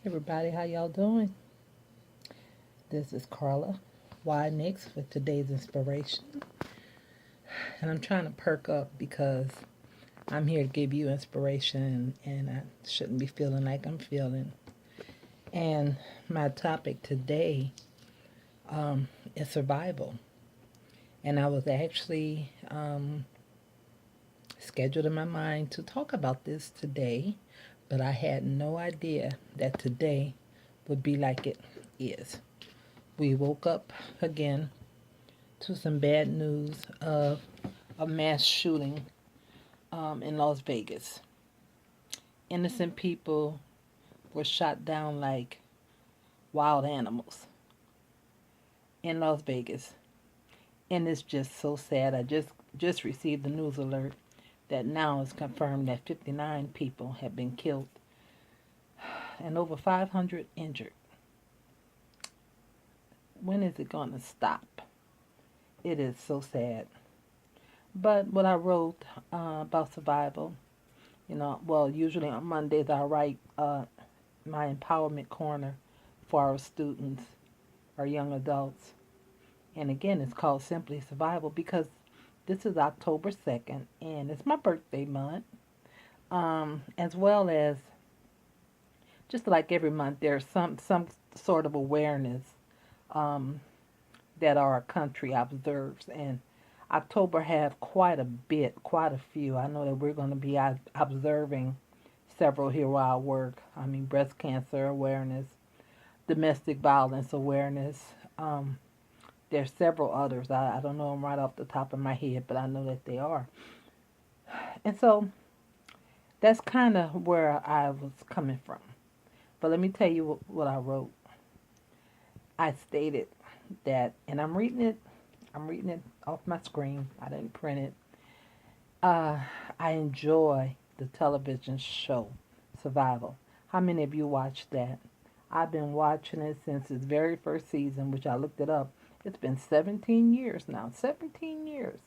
Everybody, how y'all doing? This is Carla. Why next with today's inspiration? And I'm trying to perk up because I'm here to give you inspiration and I shouldn't be feeling like I'm feeling. And my topic today is survival. And I was actually scheduled in my mind to talk about this today, but I had no idea that today would be like it is. We woke up again to some bad news of a mass shooting in Las Vegas. Innocent people were shot down like wild animals in Las Vegas. And it's just so sad. I just received the news alert that now it's confirmed that 59 people have been killed and over 500 injured. When is it going to stop? It is so sad. But what I wrote about survival, well, usually on Mondays I write my empowerment corner for our students, our young adults. And again, it's called Simply Survival because this is October 2nd and it's my birthday month. As well as just like every month, there's some sort of awareness um, that our country observes. And October have quite a bit, quite a few. I know that we're going to be observing several here while I work. I mean, breast cancer awareness, domestic violence awareness. Um, there's several others. I don't know them right off the top of my head, but I know that they are. And so that's kind of where I was coming from. But let me tell you what I wrote. I stated that, and I'm reading it. I'm reading it off my screen. I didn't print it. Uh, I enjoy the television show Survival. How many of you watched that? I've been watching it since its very first season, which I looked it up. It's been 17 years now. 17 years.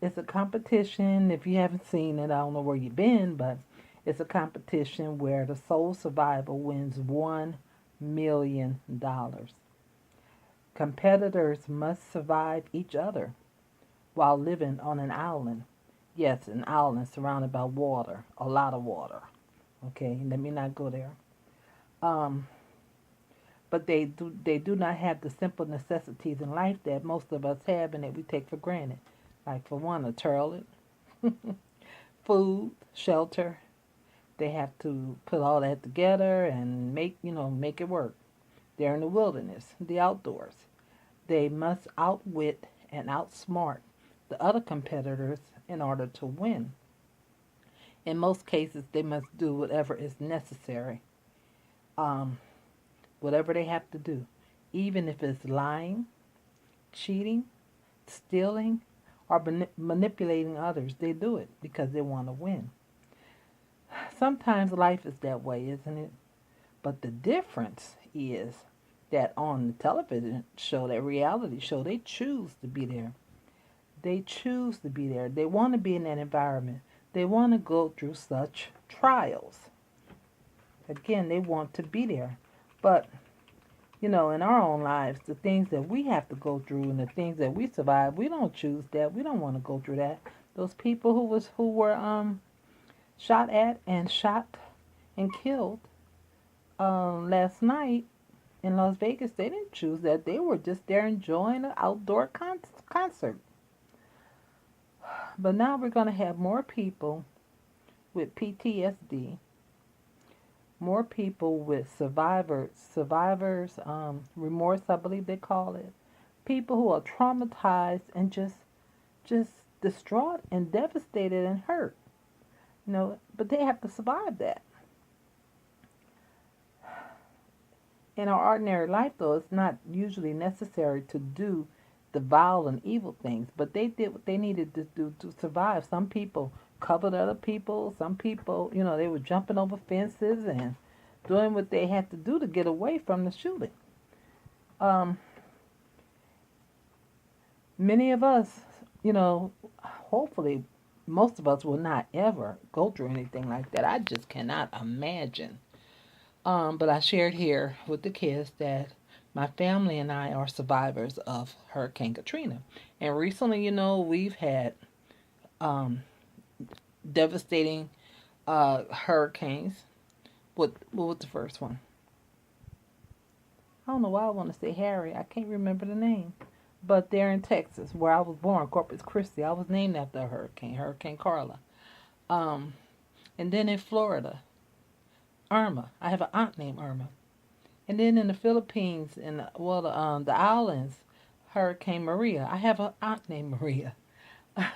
It's a competition. If you haven't seen it, I don't know where you've been, but it's a competition where the sole survivor wins $1 million. Competitors must survive each other while living on an island. Yes, an island surrounded by water, a lot of water. Okay, let me not go there. Um, but they do not have the simple necessities in life that most of us have and that we take for granted. Like for one, a toilet, food, shelter. They have to put all that together and make it work. They're in the wilderness, the outdoors. They must outwit and outsmart the other competitors in order to win. In most cases, they must do whatever is necessary, um, whatever they have to do, even if it's lying, cheating, stealing, or manipulating others. They do it because they want to win. Sometimes life is that way, isn't it? But the difference is that on the television show, that reality show, they choose to be there. They choose to be there. They want to be in that environment. They want to go through such trials. Again, they want to be there. But, in our own lives, the things that we have to go through and the things that we survive, we don't choose that. We don't want to go through that. Those people who were shot at and shot and killed last night in Las Vegas, they didn't choose that. They were just there enjoying an outdoor concert. But now we're going to have more people with PTSD, more people with survivors remorse, I believe they call it. People who are traumatized and just distraught and devastated and hurt. But they have to survive that. In our ordinary life, though, it's not usually necessary to do the vile and evil things, but they did what they needed to do to survive. Some people covered other people. Some people, they were jumping over fences and doing what they had to do to get away from the shooting. Um, Many of us, hopefully, most of us will not ever go through anything like that. I just cannot imagine But I shared here with the kids that my family and I are survivors of Hurricane Katrina. And recently, we've had um, devastating hurricanes. What was the first one? I don't know why I want to say Harry. I can't remember the name. But there in Texas, where I was born, Corpus Christi, I was named after a hurricane, Hurricane Carla. Um, and then in Florida, Irma. I have an aunt named Irma. And then in the Philippines, in the islands, Hurricane Maria. I have an aunt named Maria.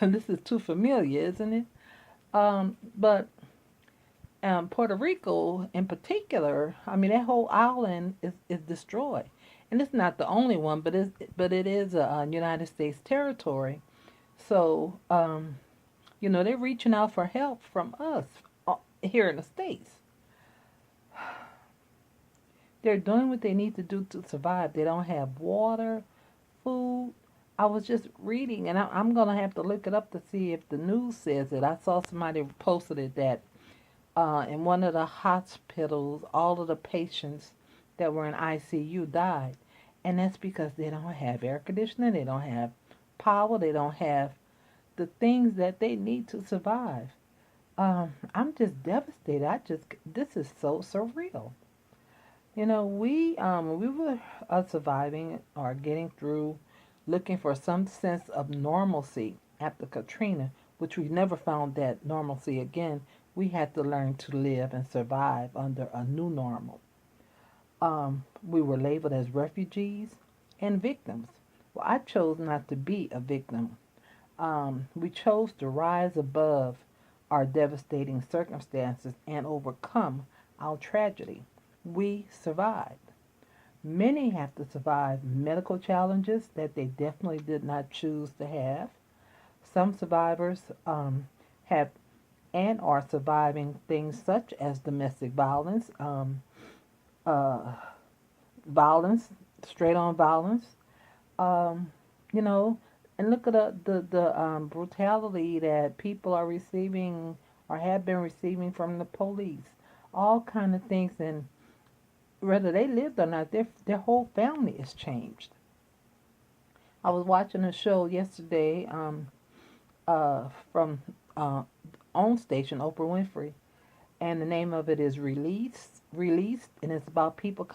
This is too familiar, isn't it? But Puerto Rico, in particular, I mean that whole island is destroyed, and it's not the only one, but it is a United States territory. So they're reaching out for help from us here in the states. They're doing what they need to do to survive. They don't have water, food. I was just reading, and I'm gonna have to look it up to see if the news says it. I saw somebody posted it that in one of the hospitals, all of the patients that were in ICU died, and that's because they don't have air conditioning, they don't have power, they don't have the things that they need to survive. I'm just devastated. This is so surreal. We were surviving or getting through, looking for some sense of normalcy after Katrina, which we never found that normalcy again. We had to learn to live and survive under a new normal. We were labeled as refugees and victims. Well, I chose not to be a victim. We chose to rise above our devastating circumstances and overcome our tragedy. We survived. Many have to survive medical challenges that they definitely did not choose to have. Some survivors have and are surviving things such as domestic violence, uh, violence, straight on violence, um, you know, and look at the brutality that people are receiving or have been receiving from the police. All kind of things, and whether they lived or not, their whole family is changed. I was watching a show yesterday from own station Oprah Winfrey, and the name of it is Released, and it's about people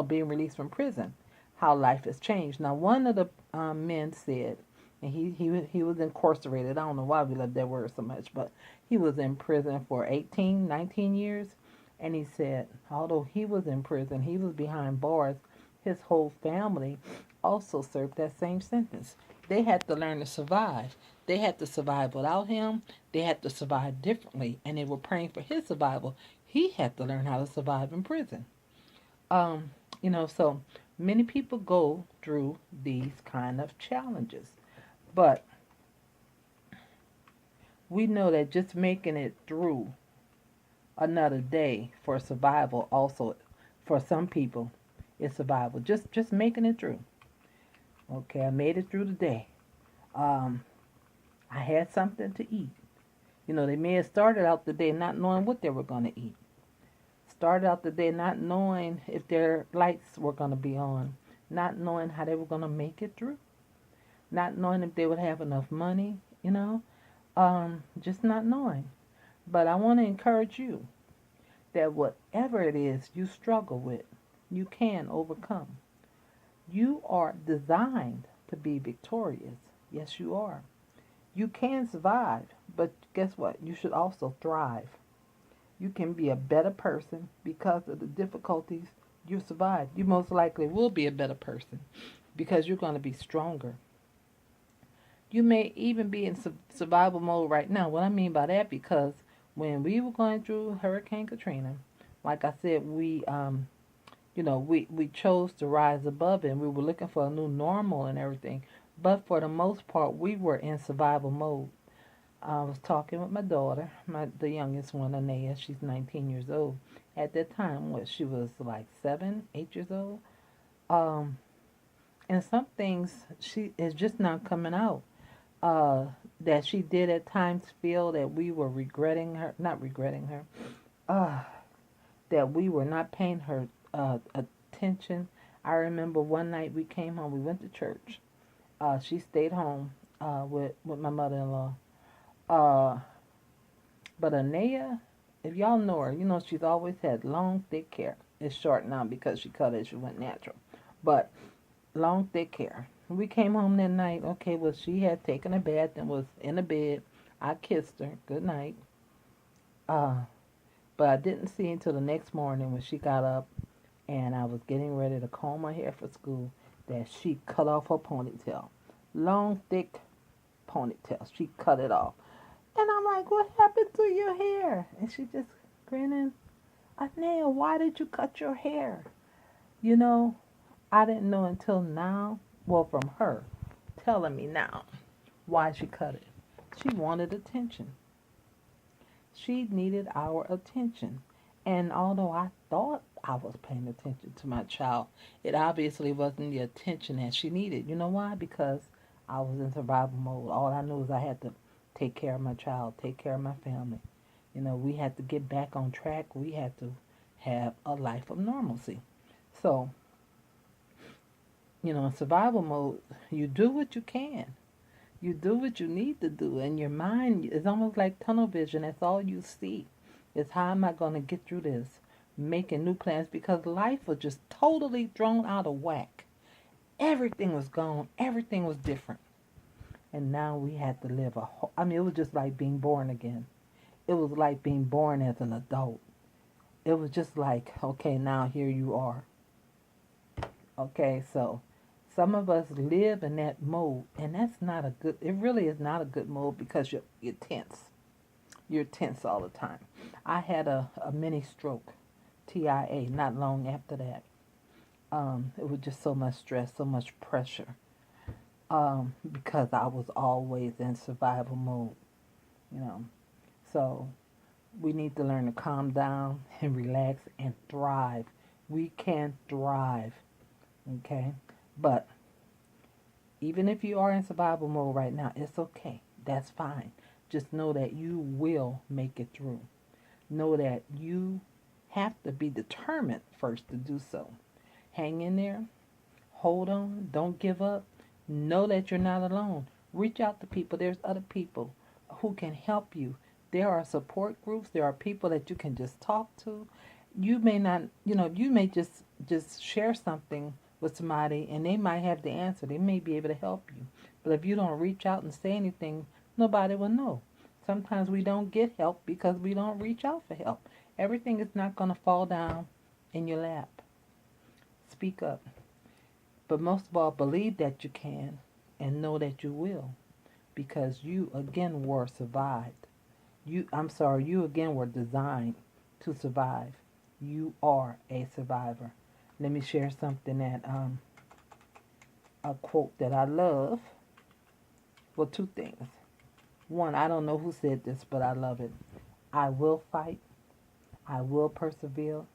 being released from prison, how life has changed. Now, one of the men said, and he was incarcerated. I don't know why we love that word so much, but he was in prison for 18, 19 years, and he said, although he was in prison, he was behind bars. His whole family also served that same sentence. They had to learn to survive. They had to survive without him. They had to survive differently, and they were praying for his survival. He had to learn how to survive in prison. Um, so many people go through these kind of challenges, but we know that just making it through another day for survival also for some people is survival. Just making it through. Okay, I made it through the day. Um, I had something to eat. They may have started out the day not knowing what they were going to eat. Started out the day not knowing if their lights were going to be on, not knowing how they were going to make it through, not knowing if they would have enough money, just not knowing. But I want to encourage you that whatever it is you struggle with, you can overcome. You are designed to be victorious. Yes, you are. You can survive, but guess what? You should also thrive. You can be a better person because of the difficulties you survived. You most likely will be a better person because you're going to be stronger. You may even be in survival mode right now. What I mean by that, because when we were going through Hurricane Katrina, like I said, we chose to rise above it, and we were looking for a new normal and everything. But for the most part, we were in survival mode. I was talking with my daughter, the youngest one, Anea. She's 19 years old. At that time, she was like 7, 8 years old. Um, and some things she is just not coming out. Uh, that she did at times feel that we were regretting her, not regretting her. Uh, that we were not paying her attention. I remember one night we came home, we went to church. She stayed home with my mother-in-law. Uh, but Anea, if y'all know her, you know she's always had long, thick hair. It's short now because she cut it, she went natural. But long, thick hair. We came home that night. Okay, well, she had taken a bath and was in the bed. I kissed her. Good night. Uh, but I didn't see until the next morning when she got up and I was getting ready to comb her hair for school that she cut off her ponytail. Long, thick ponytail. She cut it off. And I'm like, what happened to your hair? And she just grinning. Anea, why did you cut your hair? You know, I didn't know until now, well, from her telling me now why she cut it. She wanted attention. She needed our attention. And although I thought I was paying attention to my child, it obviously wasn't the attention that she needed. You know why? Because I was in survival mode. All I knew was I had to take care of my child, take care of my family. You know, we had to get back on track. We had to have a life of normalcy. So, you know, in survival mode, you do what you can. You do what you need to do, and your mind is almost like tunnel vision. That's all you see. Is how am I going to get through this? Making new plans because life was just totally thrown out of whack. Everything was gone. Everything was different. And now we had to live I mean, it was just like being born again. It was like being born as an adult. It was just like, okay, now here you are. Okay, so some of us live in that mode, and that's not a good, it really is not a good mode because you're tense. You're tense all the time. I had a mini stroke, TIA, not long after that. It was just so much stress, so much pressure, because I was always in survival mode, you know. So we need to learn to calm down and relax and thrive. We can thrive, okay? But even if you are in survival mode right now, it's okay. That's fine. Just know that you will make it through. Know that you have to be determined first to do so. Hang in there. Hold on. Don't give up. Know that you're not alone. Reach out to people. There's other people who can help you. There are support groups. There are people that you can just talk to. You may not, you may just share something with somebody and they might have the answer. They may be able to help you. But if you don't reach out and say anything, nobody will know. Sometimes we don't get help because we don't reach out for help. Everything is not going to fall down in your lap. Speak up. But most of all, believe that you can and know that you will because you again were survived. You again were designed to survive. You are a survivor. Let me share something that, a quote that I love. Well, two things. One, I don't know who said this, but I love it. I will fight. I will persevere.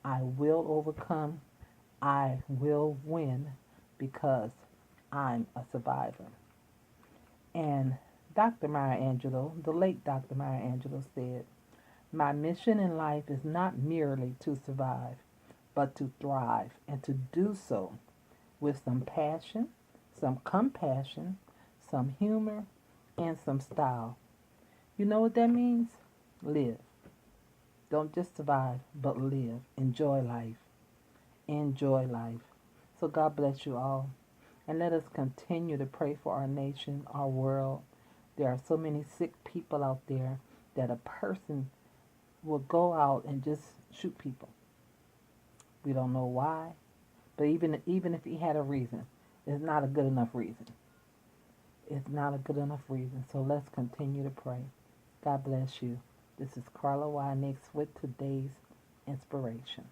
I will overcome. I will win because I'm a survivor. And Dr. Maya Angelou, the late Dr. Maya Angelou said, my mission in life is not merely to survive, but to thrive and to do so with some passion, some compassion, some humor, and some style. You know what that means? Live. Don't just survive, but live. Enjoy life. Enjoy life. So God bless you all. And let us continue to pray for our nation, our world. There are so many sick people out there that a person will go out and just shoot people. We don't know why, but even if he had a reason, it's not a good enough reason. It's not a good enough reason. So let's continue to pray. God bless you. This is Carla Y. Nix with today's inspiration.